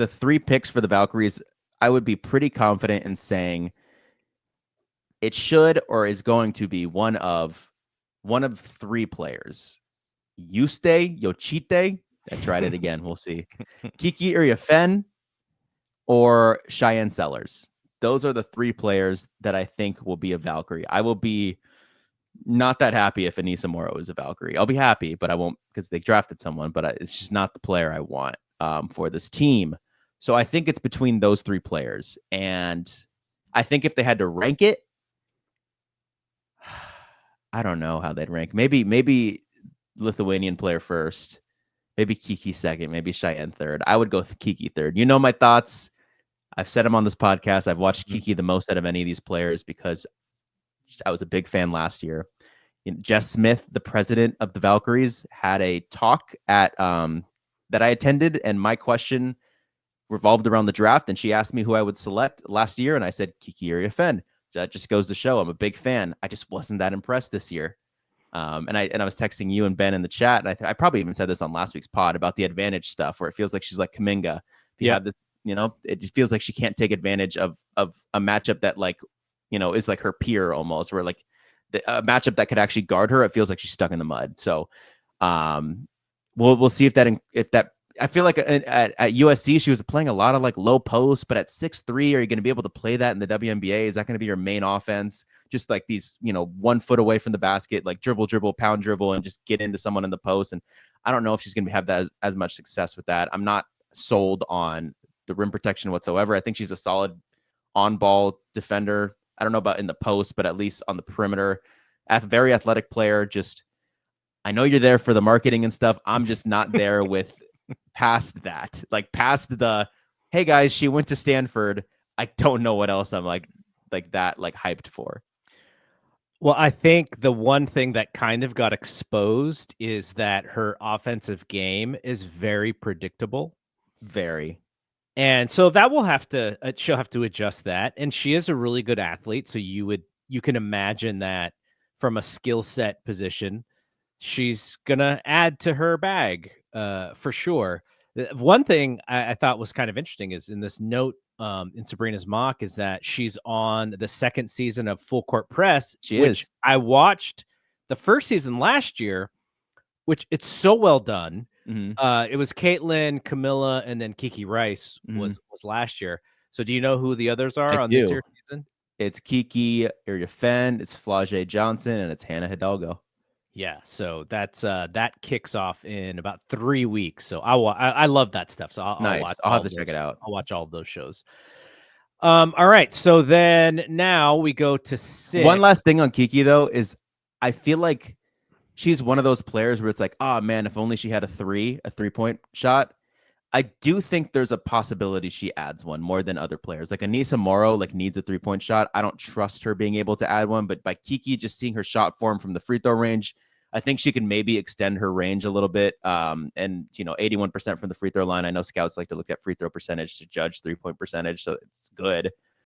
the 3 picks for the Valkyries, I would be pretty confident in saying it should or is going to be one of 3 players. Justė Jocytė. I tried it again. We'll see. Kiki Iriafen or Shyanne Sellers. Those are the 3 players that I think will be a Valkyrie. I will be not that happy if Anissa Morrow is a Valkyrie. I'll be happy, but I won't because they drafted someone, but it's just not the player I want for this team. So I think it's between those 3 players. And I think if they had to rank it, I don't know how they'd rank. Maybe Lithuanian player first, maybe Kiki second, maybe Shyanne third. I would go with Kiki third. You know my thoughts. I've said them on this podcast. I've watched Kiki the most out of any of these players because I was a big fan last year. Jess Smith, the president of the Valkyries, had a talk at that I attended, and my question revolved around the draft, and she asked me who I would select last year, and I said Kiki Iriafen. So that just goes to show I'm a big fan. I just wasn't that impressed this year. And I was texting you and Ben in the chat, and I probably even said this on last week's pod about the advantage stuff, where it feels like she's like Kuminga. If you have this, it just feels like she can't take advantage of a matchup that is like her peer almost, where like a matchup that could actually guard her. It feels like she's stuck in the mud. So we'll see if that. I feel like at USC she was playing a lot of like low post, but at 6'3", are you going to be able to play that in the WNBA? Is that going to be your main offense? Just like these, 1 foot away from the basket, like dribble, pound dribble, and just get into someone in the post. And I don't know if she's going to have that as much success with that. I'm not sold on the rim protection whatsoever. I think she's a solid on-ball defender. I don't know about in the post, but at least on the perimeter, very athletic player. Just, I know you're there for the marketing and stuff. I'm just not there with past that, like past the, hey guys, she went to Stanford. I don't know what else I'm like that, like hyped for. Well, I think the one thing that kind of got exposed is that her offensive game is very predictable. Very. And so that she'll have to adjust that. And she is a really good athlete. So you can imagine that from a skill set position, she's going to add to her bag for sure. One thing I thought was kind of interesting is in this note in Sabrina's mock is that she's on the 2nd season of Full Court Press, which I watched the first season last year, which it's so well done. It was Caitlin, Camilla, and then Kiki Rice was last year. So do you know who the others are on this year's season? It's Kiki Iriafen, it's Flau'jae Johnson, and it's Hannah Hidalgo. Yeah, so that's that kicks off in about 3 weeks. So I love that stuff. So I'll watch. I'll have to check it out. I'll watch all of those shows. All right. So then now we go to 6. One last thing on Kiki though is I feel like she's one of those players where it's like, oh man, if only she had a 3-point shot. I do think there's a possibility she adds one more than other players. Like Anissa Morrow needs a 3-point shot. I don't trust her being able to add one, but by Kiki just seeing her shot form from the free throw range, I think she can maybe extend her range a little bit. And 81% from the free throw line. I know scouts like to look at free throw percentage to judge 3-point percentage, so it's good.